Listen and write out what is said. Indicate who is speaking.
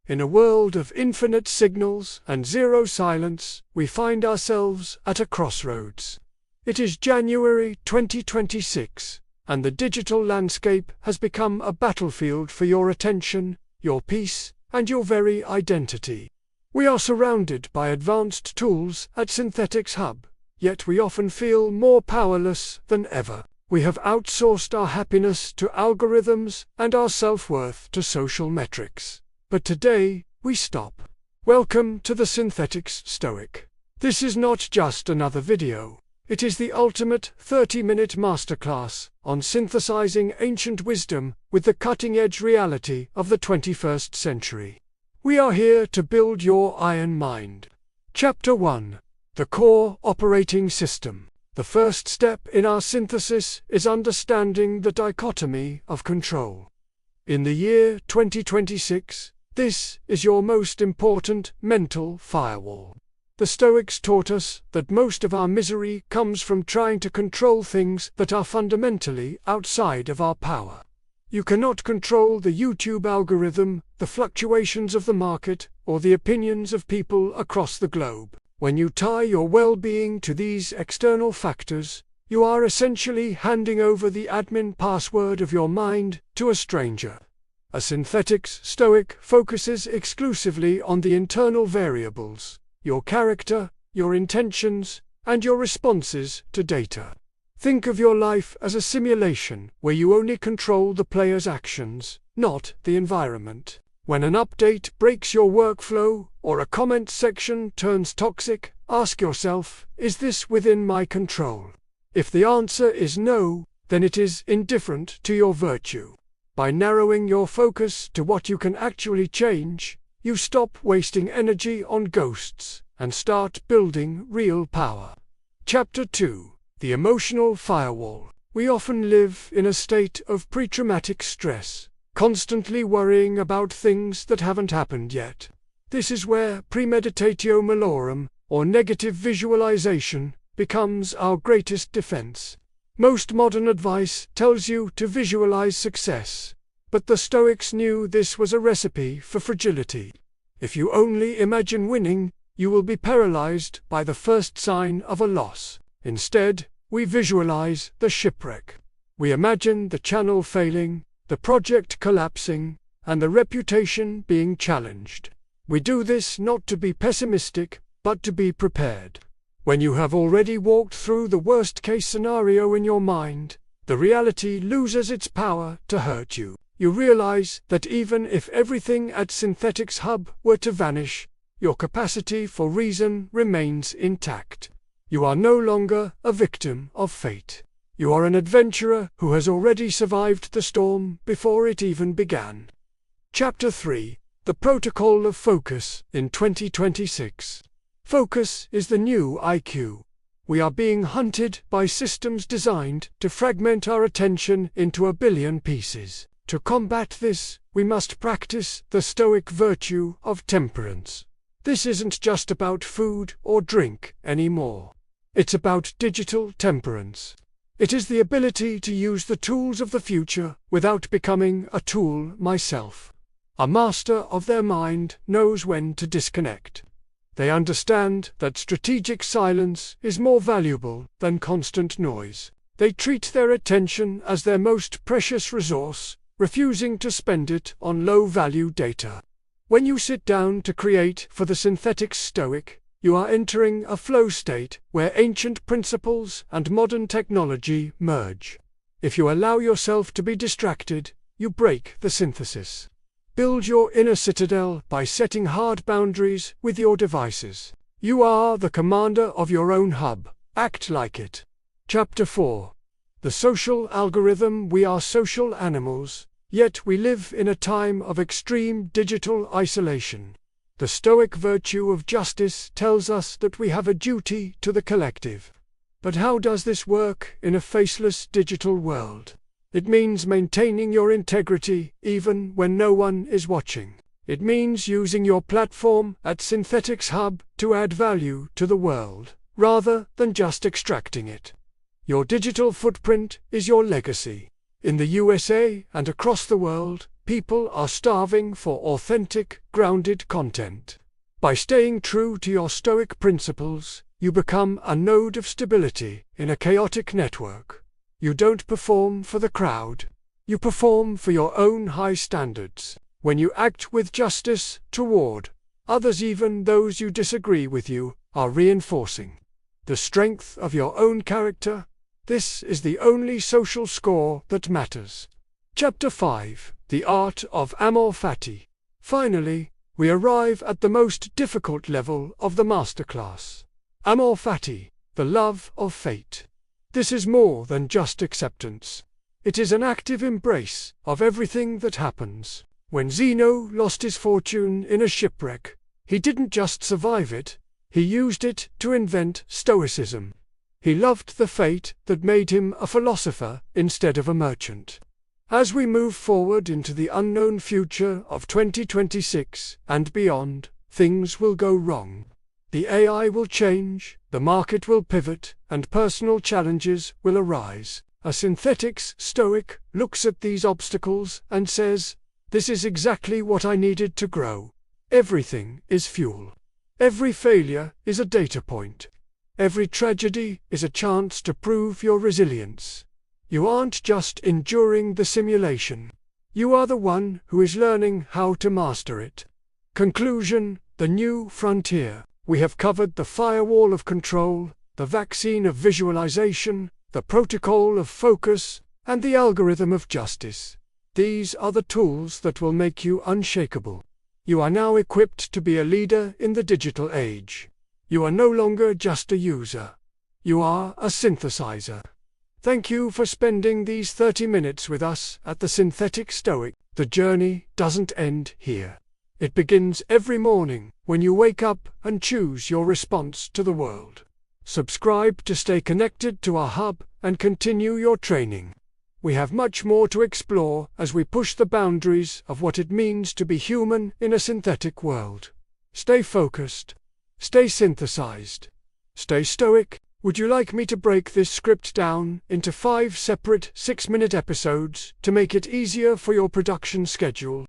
Speaker 1: In a world of infinite signals and zero silence, we find ourselves at a crossroads. It is January 2026, and the digital landscape has become a battlefield for your attention, your peace, and your very identity. We are surrounded by advanced tools at Synthetix Hub, yet we often feel more powerless than ever. We have outsourced our happiness to algorithms and our self-worth to social metrics. But today, we stop. Welcome to the Synthetix Stoic. This is not just another video. It is the ultimate 30-minute masterclass on synthesizing ancient wisdom with the cutting-edge reality of the 21st century. We are here to build your iron mind. Chapter 1. The Core Operating System. The first step in our synthesis is understanding the dichotomy of control. In the year 2026, this is your most important mental firewall. The Stoics taught us that most of our misery comes from trying to control things that are fundamentally outside of our power. You cannot control the YouTube algorithm, the fluctuations of the market, or the opinions of people across the globe. When you tie your well-being to these external factors, you are essentially handing over the admin password of your mind to a stranger. A Synthetix Stoic focuses exclusively on the internal variables, your character, your intentions, and your responses to data. Think of your life as a simulation where you only control the player's actions, not the environment. When an update breaks your workflow or a comment section turns toxic, ask yourself, is this within my control? If the answer is no, then it is indifferent to your virtue. By narrowing your focus to what you can actually change, you stop wasting energy on ghosts and start building real power. Chapter 2. The Emotional Firewall. We often live in a state of pre-traumatic stress, constantly worrying about things that haven't happened yet. This is where premeditatio malorum, or negative visualization, becomes our greatest defense. Most modern advice tells you to visualize success, but the Stoics knew this was a recipe for fragility. If you only imagine winning, you will be paralyzed by the first sign of a loss. Instead, we visualize the shipwreck. We imagine the channel failing, the project collapsing, and the reputation being challenged. We do this not to be pessimistic, but to be prepared. When you have already walked through the worst-case scenario in your mind, the reality loses its power to hurt you. You realize that even if everything at Synthetix Hub were to vanish, your capacity for reason remains intact. You are no longer a victim of fate. You are an adventurer who has already survived the storm before it even began. Chapter 3. The Protocol of Focus in 2026. Focus is the new IQ. We are being hunted by systems designed to fragment our attention into a billion pieces. To combat this, we must practice the Stoic virtue of temperance. This isn't just about food or drink anymore. It's about digital temperance. It is the ability to use the tools of the future without becoming a tool myself. A master of their mind knows when to disconnect. They understand that strategic silence is more valuable than constant noise. They treat their attention as their most precious resource, refusing to spend it on low-value data. When you sit down to create for the Synthetix Stoic, you are entering a flow state where ancient principles and modern technology merge. If you allow yourself to be distracted, you break the synthesis. Build your inner citadel by setting hard boundaries with your devices. You are the commander of your own hub. Act like it. Chapter 4. The Social Algorithm. We are social animals, yet we live in a time of extreme digital isolation. The Stoic virtue of justice tells us that we have a duty to the collective. But how does this work in a faceless digital world? It means maintaining your integrity even when no one is watching. It means using your platform at Synthetix Hub to add value to the world, rather than just extracting it. Your digital footprint is your legacy. In the USA and across the world, people are starving for authentic, grounded content. By staying true to your Stoic principles, you become a node of stability in a chaotic network. You don't perform for the crowd. You perform for your own high standards. When you act with justice toward others, even those you disagree with, you are reinforcing the strength of your own character. This is the only social score that matters. Chapter 5: The Art of Amor Fati. Finally, we arrive at the most difficult level of the masterclass. Amor Fati, the love of fate. This is more than just acceptance. It is an active embrace of everything that happens. When Zeno lost his fortune in a shipwreck, he didn't just survive it, he used it to invent Stoicism. He loved the fate that made him a philosopher instead of a merchant. As we move forward into the unknown future of 2026 and beyond, things will go wrong. The AI will change, the market will pivot, and personal challenges will arise. A Synthetix Stoic looks at these obstacles and says, "This is exactly what I needed to grow." Everything is fuel. Every failure is a data point. Every tragedy is a chance to prove your resilience. You aren't just enduring the simulation. You are the one who is learning how to master it. Conclusion: the new frontier. We have covered the firewall of control, the vaccine of visualization, the protocol of focus, and the algorithm of justice. These are the tools that will make you unshakable. You are now equipped to be a leader in the digital age. You are no longer just a user. You are a synthesizer. Thank you for spending these 30 minutes with us at the Synthetix Stoic. The journey doesn't end here. It begins every morning when you wake up and choose your response to the world. Subscribe to stay connected to our hub and continue your training. We have much more to explore as we push the boundaries of what it means to be human in a synthetic world. Stay focused. Stay synthesized. Stay stoic. Would you like me to break this script down into 5 separate 6-minute episodes to make it easier for your production schedule?